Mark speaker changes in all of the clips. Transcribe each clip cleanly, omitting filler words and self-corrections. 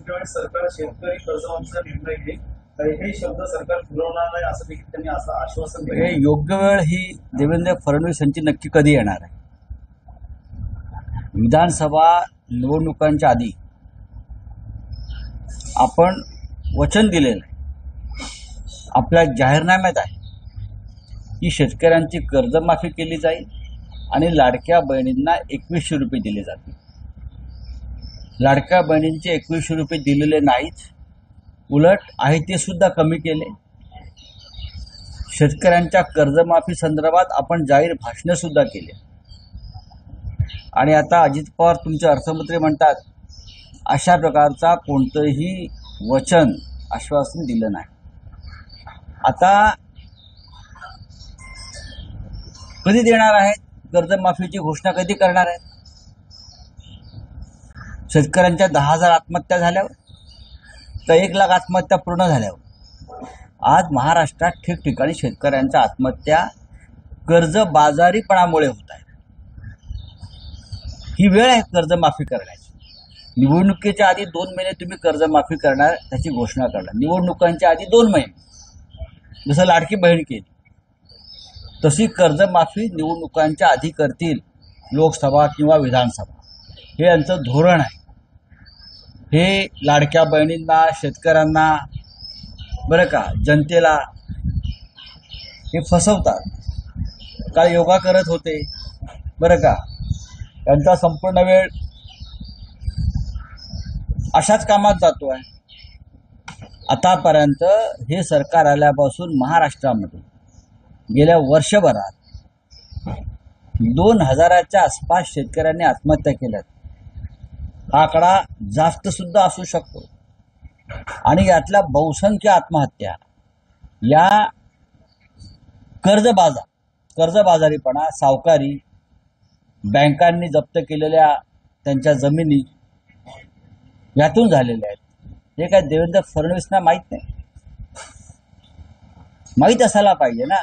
Speaker 1: योग्य वेळी सरकार शेतकरी कर्जमाफीचा निर्णय घेईल, तर हे शब्द सरकार फुलवणार नाही असं देखील त्यांनी असं आश्वासन दिलं.
Speaker 2: हे योग्य वेळ ही देवेंद्र फडणवीस यांची नक्की कधी येणार आहे? विधानसभा निवडणुकांच्या आधी आपण वचन दिलेलं आहे, आपल्या जाहीरनाम्यात आहे की शेतकऱ्यांची कर्जमाफी केली जाईल आणि लाडक्या बहिणींना 2100 रुपये दिले जातील. लाडक्या बहिणींचे 2100 रुपये दिलेले नाहीत, उलट आहे ते सुद्धा कमी केले. शेतकऱ्यांच्या कर्जमाफी संदर्भात आपण जाहीर भाषणं सुद्धा केली. आणि आता अजित पवार तुमचे अर्थमंत्री म्हणतात अशा प्रकारचा कोणतंही वचन आश्वासन दिलं नाही. आता कधी देणार आहेत? कर्जमाफीची घोषणा कधी करणार आहेत? शेतकऱ्यांच्या 10,000 आत्महत्या झाल्यावर तर 1,00,000 आत्महत्या पूर्ण झाल्यावर आज महाराष्ट्रात ठिकठिकाणी शेतकऱ्यांच्या आत्महत्या कर्जबाजारीपणामुळे होत आहेत. ही वेळ आहे कर्जमाफी करण्याची. निवडणुकीच्या आधी 2 महिने तुम्ही कर्जमाफी करणार त्याची घोषणा करणार. निवडणुकांच्या आधी 2 महिने जसं लाडकी बहीण केली तशी कर्जमाफी निवडणुकांच्या आधी करतील लोकसभा किंवा विधानसभा. हे यांचं धोरण आहे. हे लाडक्या बहिणींना, शेतकऱ्यांना, बरं का, जनतेला हे फसवतात. काल योगा करत होते, बरं का, त्यांचा संपूर्ण वेळ अशाच कामात जातो आहे. आतापर्यंत हे सरकार आल्यापासून महाराष्ट्रामध्ये गेल्या वर्षभरात 2,000च्या आसपास शेतकऱ्यांनी आत्महत्या केल्यात. हा आकडा जास्त सुद्धा असू शकतो. आणि यातल्या बहुसंख्य आत्महत्या या कर्जबाजारीपणा, सावकारी, बँकांनी जप्त केलेल्या त्यांच्या जमिनी यातून झालेल्या आहेत. हे काय देवेंद्र फडणवीसना माहीत नाही? माहीत असायला पाहिजे ना.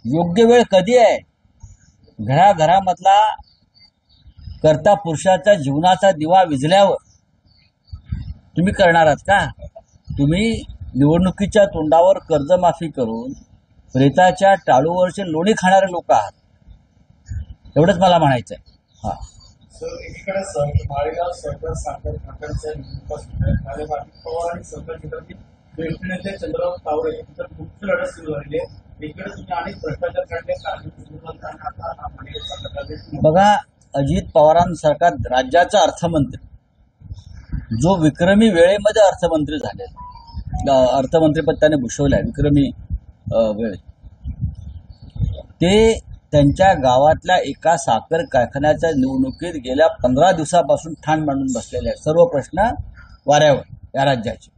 Speaker 2: योग्य वेळ कधी आहे? घराघरामधला कर्ता पुरुषाच्या जीवनाचा दिवा विझल्यावर तुम्ही करणार आहात का? तुम्ही निवडणुकीच्या तोंडावर कर्जमाफी करून प्रेताच्या टाळूवरचे लोणी खाणारे लोक आहात. एवढंच मला म्हणायचं आहे. हा
Speaker 1: सर, एकीकडे माळेगाव सहकार साखर कारखान्याच्या निवडणुका सुरू आहेत. माझ्या पाटील पवार आणि सहकार क्षेत्रातील ज्येष्ठ नेते चंद्रराव तावडे यांच्यात मुख्य लढत सुरू झालेली आहे. एकीकडे तुम्ही अनेक भ्रष्टाचार काढले.
Speaker 2: बघा, अजित पवारांसारखा राज्याचा अर्थमंत्री जो विक्रमी वेळेमध्ये अर्थमंत्री झाले, अर्थमंत्रीपद त्याने भूषवलं आहे विक्रमी वेळेत, ते त्यांच्या गावातल्या एका साखर कारखान्याच्या निवडणुकीत गेल्या 15 दिवसापासून ठाण मांडून बसलेले आहेत. सर्व प्रश्न वाऱ्यावर या राज्याचे.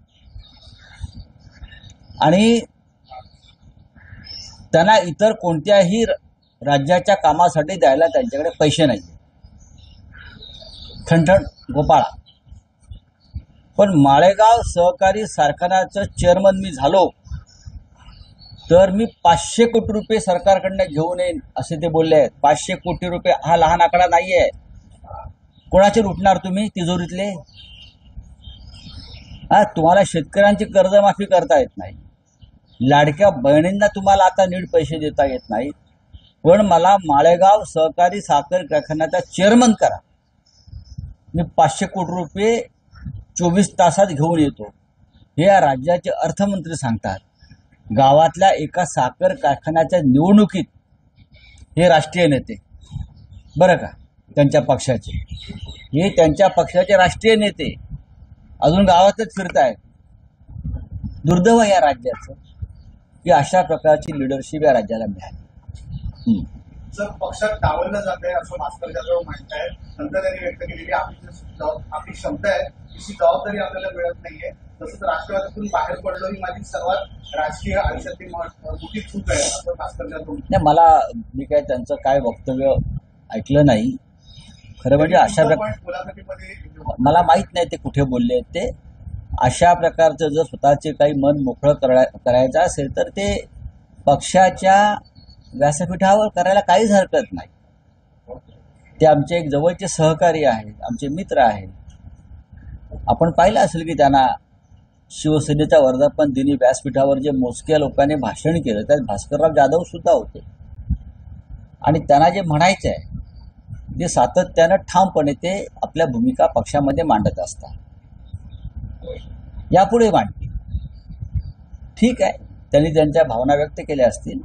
Speaker 2: आणि त्यांना इतर कोणत्याही राज्याच्या कामासाठी द्यायला त्यांच्याकडे पैसे नाही. ठणठण गोपाळा. पण माळेगाव सहकारी कारखान्याचं चेअरमन मी झालो तर मी 500 कोटी रुपये सरकारकडनं घेऊन येईन असे ते बोलले आहेत. 500 कोटी रुपये हा लहान आकडा नाहीये. कोणाचे लुटणार तुम्ही तिजोरीतले? तुम्हाला शेतकऱ्यांची कर्जमाफी करता येत नाही. लाडक्या बहिणींना तुम्हाला आता नीट पैसे देता येत नाहीत. पण मला माळेगाव सहकारी साखर कारखान्याचा चेअरमन करा, मी 500 कोटी रुपये 24 तासात घेऊन येतो. हे या राज्याचे अर्थमंत्री सांगतात. गावातल्या एका साखर कारखान्याच्या निवडणुकीत हे राष्ट्रीय नेते, बरं का, त्यांच्या पक्षाचे, हे त्यांच्या पक्षाचे राष्ट्रीय नेते अजून गावातच फिरतायत. दुर्दैव या राज्याचं की अशा प्रकारची लिडरशिप या राज्याला मिळाली.
Speaker 1: जर पक्षात डावललं जात आहे असं भास्कर जाधव म्हणत आहे. नंतर त्यांनी व्यक्त केलेली आपली क्षमता आहे, तशी जबाबदारी आपल्याला मिळत नाहीये. तसंच राष्ट्रवादीतून बाहेर पडलो ही माझी सर्वात राजकीय आयुष्यातील मोठी चूक आहे असं भास्कर जाधव.
Speaker 2: नाही, मी काय त्यांचं काय वक्तव्य ऐकलं नाही. खरं म्हणजे अशा प्रकारे मला माहित नाही ते कुठे बोलले आहेत. ते अशा प्रकारचं जर स्वतःचे काही मन मोकळं करायचं असेल तर ते पक्षाच्या व्यासपीठावर करायला काहीच हरकत नाही. ते आमचे एक जवळचे सहकारी आहेत, आमचे मित्र आहेत. आपण पाहिलं असेल की त्यांना शिवसेनेच्या वर्धापन दिनी व्यासपीठावर जे मोजक्या लोकांनी भाषण केलं त्यात भास्करराव जाधव सुद्धा होते आणि त्यांना जे म्हणायचं आहे जे सातत्यानं ठामपणे ते आपल्या भूमिका पक्षामध्ये मांडत असतात, यापुढे मांडतील. ठीक आहे, त्यांनी त्यांच्या भावना व्यक्त केल्या असतील,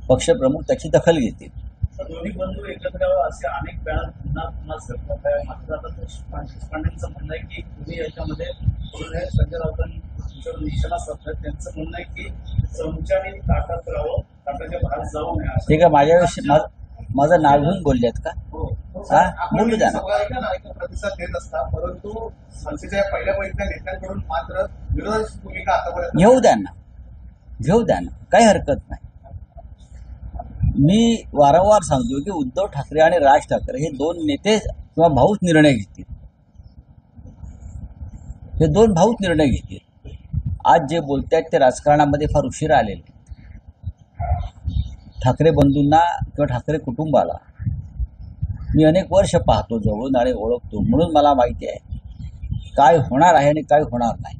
Speaker 2: पक्षप्रमुख त्याची दखल घेतील.
Speaker 3: दोन्ही बंधू एकत्र यावं असे अनेक वेळा पुन्हा पुन्हा सरकार आहे. मात्र आता देशपांडेंचं म्हणणं आहे की तुम्ही याच्यामध्ये संजय राऊतांनी तुमच्यावर निशाणा साधतात. त्यांचं म्हणणं आहे की चमच्याने ताटात राहावं, ताटाच्या बाहेर जाऊ नये.
Speaker 2: ठीक आहे, माझ्याविषयी माझं नाव घेऊन बोललेत का? हा, बोलू द्या ना.
Speaker 1: प्रतिसाद देत असता, परंतु संस्थेच्या पहिल्या पहिल्या नेत्यांकडून मात्र विरोधाची भूमिका आतापर्यंत
Speaker 2: घेऊ द्या ना, काही हरकत नाही. मी वारंवार सांगतो की उद्धव ठाकरे आणि राज ठाकरे हे दोन नेते किंवा भाऊच निर्णय घेतील. हे दोन भाऊच निर्णय घेतील. आज जे बोलतायत ते राजकारणामध्ये फार उशिरा आलेले. ठाकरे बंधूंना किंवा ठाकरे कुटुंबाला मी अनेक वर्ष पाहतो जवळून आणि ओळखतो, म्हणून मला माहिती आहे काय होणार आहे आणि काय होणार नाही.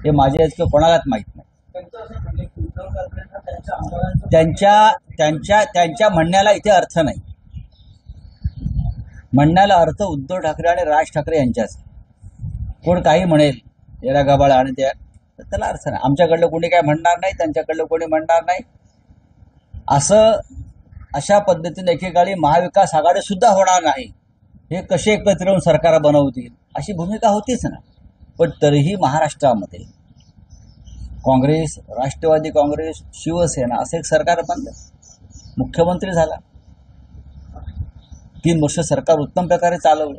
Speaker 2: हे माझ्या इतकं कोणालाच माहीत नाही. त्यांच्या म्हणण्याला इथे अर्थ नाही. म्हणण्याला अर्थ उद्धव ठाकरे आणि राज ठाकरे यांच्याच. कोण काही म्हणेल येरा गबाळा आणि त्याला अर्थ नाही. आमच्याकडलं कोणी काय म्हणणार नाही, त्यांच्याकडलं कोणी म्हणणार नाही. अशा पद्धतीने एकेकाळी महाविकास आघाडी सुद्धा होणार नाही. हे कसे एकत्र येऊन सरकार बनवतील अशी भूमिका होतीच ना. पण तरीही महाराष्ट्रामध्ये काँग्रेस, राष्ट्रवादी काँग्रेस, शिवसेना असं एक सरकार बनलं. मुख्यमंत्री झाला. 3 वर्ष सरकार उत्तम प्रकारे चालवलं.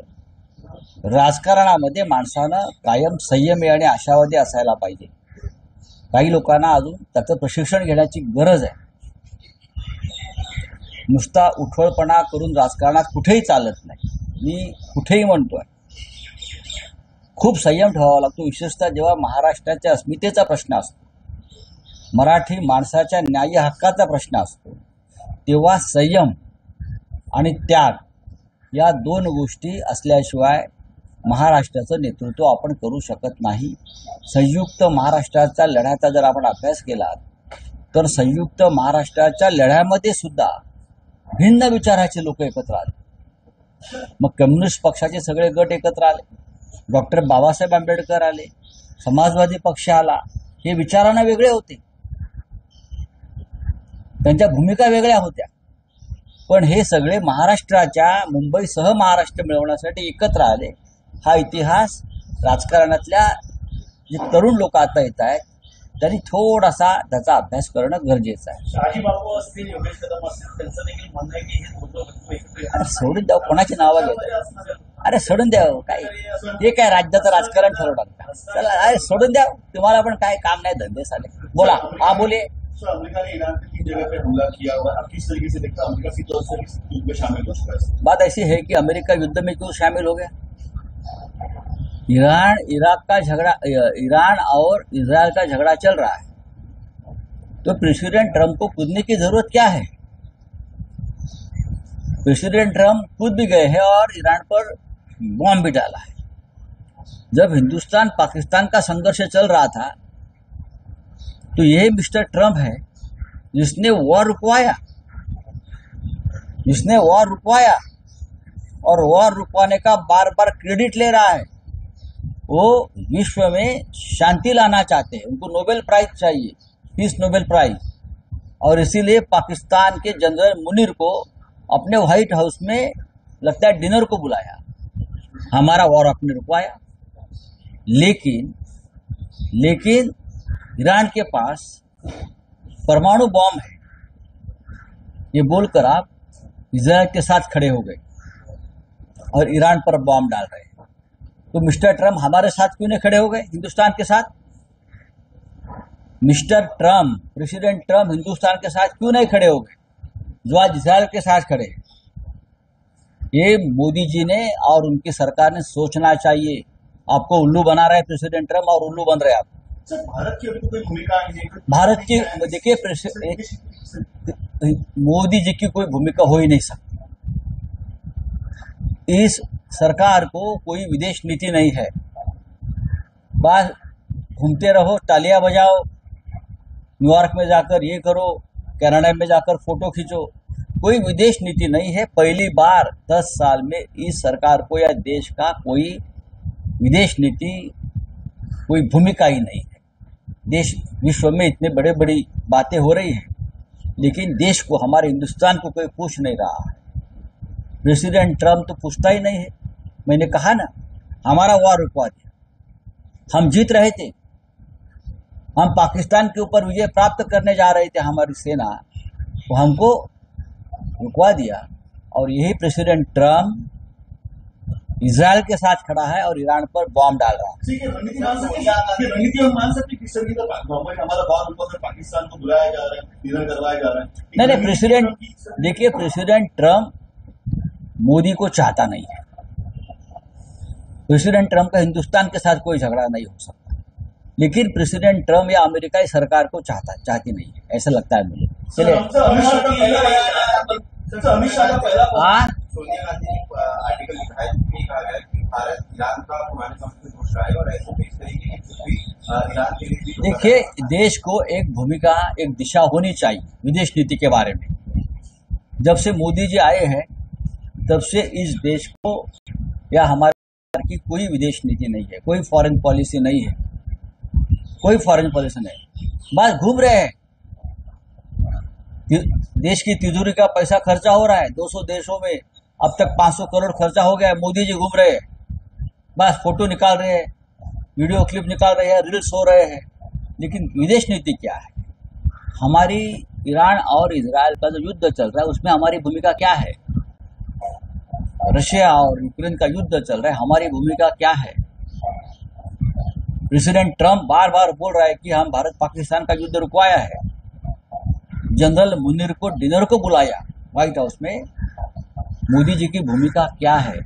Speaker 2: राजकारणामध्ये माणसानं कायम संयमी आणि आशावादी असायला पाहिजे. काही लोकांना अजून त्याचं प्रशिक्षण घेण्याची गरज आहे. नुसता उठवळपणा करून राजकारणात कुठेही चालत नाही. मी कुठेही म्हणतोय खूप संयम ठेवावा लागतो, विशेषतः जेव्हा महाराष्ट्राच्या अस्मितेचा प्रश्न असतो, मराठी माणसाच्या न्याय हक्काचा प्रश्न असतो, तेव्हा संयम आणि त्याग या 2 गोष्टी असल्याशिवाय महाराष्ट्राचं नेतृत्व आपण करू शकत नाही. संयुक्त महाराष्ट्राच्या लढ्याचा जर आपण अभ्यास केला तर संयुक्त महाराष्ट्राच्या लढ्यामध्ये सुद्धा भिन्न विचाराचे लोक एकत्र आले. मग कम्युनिस्ट पक्षाचे सगळे गट एकत्र आले, डॉक्टर बाबासाहेब आंबेडकर आले, समाजवादी पक्ष आला. हे विचारांना वेगळे होते, त्यांच्या भूमिका वेगळ्या होत्या, पण हे सगळे महाराष्ट्राच्या मुंबईसह महाराष्ट्र मिळवण्यासाठी एकत्र आले. हा इतिहास राजकारणातल्या जे तरुण लोक आता येत आहेत त्यांनी थोडासा त्याचा अभ्यास करणं गरजेचं आहे.
Speaker 3: शहाजी बापू असतील, योगेश कदम असतील, त्यांचं देखील म्हणणं आहे की हे दोघं एकत्र येतात.
Speaker 2: अरे सोडून द्या, कोणाची नावं घेत? अरे सोडून द्या, काय हे काय राज्याचं राजकारण ठरवणार का? चला अरे सोडून द्या, तुम्हाला पण काय काम नाही, धंदे साले. बोला, हा बोले.
Speaker 3: अमेरिका ने ईरान की जगह पे हमला किया और आप किस तरीके से देखते हैं अमेरिका की तरफ से इस युद्ध में शामिल हो चुका है?
Speaker 2: बात ऐसी है कि अमेरिका युद्ध में क्यों शामिल हो गया? ईरान और इजराइल का झगड़ा चल रहा है, तो प्रेसिडेंट ट्रंप को कूदने की जरूरत क्या है? प्रेसिडेंट ट्रंप कूद भी गए हैं और ईरान पर बॉम्ब भी डाला है. जब हिंदुस्तान पाकिस्तान का संघर्ष चल रहा था तो यही मिस्टर ट्रंप है जिसने वॉर रुकवाया और वॉर रुकवाने का बार बार क्रेडिट ले रहा है. वो विश्व में शांति लाना चाहते हैं, उनको नोबेल प्राइज चाहिए, पीस नोबेल प्राइज. और इसीलिए पाकिस्तान के जनरल मुनीर को अपने व्हाइट हाउस में लगता है डिनर को बुलाया. हमारा वॉर आपने रुकवाया, लेकिन ईरान के पास परमाणु बॉम्ब है, ये बोलकर आप इजराइल के साथ खड़े हो गए और ईरान पर बॉम्ब डाल रहे हैं. तो मिस्टर ट्रंप हमारे साथ क्यों नहीं खड़े हो गए, हिंदुस्तान के साथ? Mister Trump, president Trump Hindustan के साथ क्यों नहीं खड़े हो गए जो आज इजराइल के साथ खड़े? ये मोदी जी ने और उनकी सरकार ने सोचना चाहिए. आपको उल्लू बना रहे प्रेसिडेंट ट्रंप और उल्लू बन रहे आप.
Speaker 3: भारत की कोई भूमिका है?
Speaker 2: भारत की देखिए, मोदी जी की कोई भूमिका हो ही नहीं सकती. इस सरकार को कोई विदेश नीति नहीं है. बस घूमते रहो, तालियां बजाओ, न्यूयॉर्क में जाकर ये करो, कनाडा में जाकर फोटो खींचो। कोई विदेश नीति नहीं है। पहली बार 10 साल में इस सरकार को या देश का कोई विदेश नीति, कोई भूमिका ही नहीं है। देश विश्व में इतने बड़े बड़ी बातें हो रही हैं, लेकिन देश को, हमारे हिंदुस्तान को कोई पूछ नहीं रहा है। प्रेसिडेंट ट्रम्प तो पूछता ही नहीं है। मैंने कहा ना, हमारा वॉर रुकवा दिया। हम जीत रहे थे, हम पाकिस्तान के ऊपर विजय प्राप्त करने जा रहे थे, हमारी सेना, तो हमको रुकवा दिया। और यही प्रेसिडेंट ट्रम्प इजराइल के साथ खड़ा है और ईरान पर बॉम्ब डाल रहा है।
Speaker 4: ठीक है, रणनीति हम मान सकते किस तरीके का हमारा बात ऊपर से पाकिस्तान को बुलाया जा रहा है, डिनर करवाया जा रहा है।
Speaker 2: नहीं, प्रेसिडेंट देखिए, प्रेसिडेंट ट्रम्प मोदी को चाहता नहीं है। प्रेसिडेंट ट्रम्प का हिंदुस्तान के साथ कोई झगड़ा नहीं हो सकता, लेकिन प्रेसिडेंट ट्रम्प या अमेरिकाई सरकार को चाहती नहीं है, ऐसा लगता है मुझे। चलिए,
Speaker 4: अमित शाह का पहला
Speaker 2: हाँ,
Speaker 5: सोनिया गांधी ने आर्टिकल लिखा है जिसमें कहा गया है कि भारत ईरान का पुराने समय से दोष रहा है और ऐसे में इस तरीके की कुछ भी ईरान के लिए
Speaker 2: देखिए, देश को एक भूमिका, एक दिशा होनी चाहिए विदेश नीति के बारे में। जब से मोदी जी आए हैं, तब से इस देश को या हमारे की कोई विदेश नीति नहीं है, कोई फॉरेन पॉलिसी नहीं है, कोई फॉरेन पॉलिसी नहीं। बस घूम रहे हैं। देश की तिजोरी का पैसा खर्चा हो रहा है 200 देशों में, अब तक 500 करोड़ खर्चा हो गया है। मोदी जी घूम रहे हैं, बस फोटो निकाल रहे हैं, वीडियो क्लिप निकाल रहे हैं, रील्स हो रहे हैं, लेकिन विदेश नीति क्या है? हमारी ईरान और इजराइल का जो युद्ध चल रहा है, उसमें हमारी भूमिका क्या है? रशिया और यूक्रेन का युद्ध चल रहा है, हमारी भूमिका क्या है? प्रेसिडेंट ट्रम्प बार बार बोल रहा है कि हम भारत पाकिस्तान का युद्ध रुकवाया है। जनरल मुनीर को डिनर को बुलाया व्हाइट हाउस में। मोदी जी की भूमिका क्या है?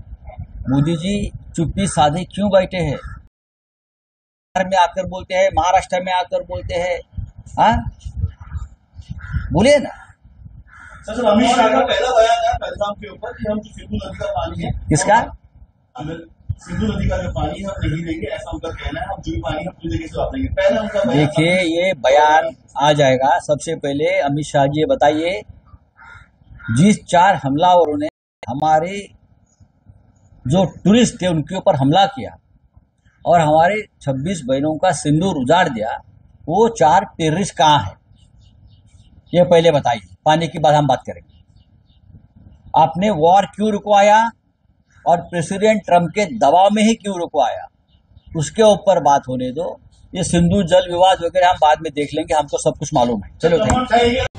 Speaker 2: मोदी जी चुप्पी साधे क्यों बैठे हैं? बिहार में आकर बोलते हैं, महाराष्ट्र में आकर बोलते हैं, हाँ बोलिए ना।
Speaker 4: सर, अमित शाह का पहला बयान है पहलगाम के ऊपर कि हम जो सिंधु नदी का पानी है,
Speaker 2: किसका?
Speaker 4: सिंधु नदी का जो पानी है हम नहीं देंगे, ऐसा उनका कहना है। हम जो भी पानी है पूरी तरीके से वापरेंगे। पहला उनका बयान।
Speaker 2: देखिए, ये बयान आ जाएगा। सबसे पहले अमित शाह जी, ये बताइए, जिस 4 हमलावरों ने हमारे जो टूरिस्ट थे उनके ऊपर हमला किया और हमारे 26 बहनों का सिंदूर उजाड़ दिया, वो 4 टेररिस्ट कहाँ है? ये पहले बताइए, पानी की बाद हम बात करेंगे। आपने वॉर क्यों रुकवाया और प्रेसिडेंट ट्रम्प के दबाव में ही क्यों रुकवाया, उसके ऊपर बात होने दो। ये सिंधु जल विवाद वगैरह हम बाद में देख लेंगे, हमको सब कुछ मालूम है। चलो, थैंक यू।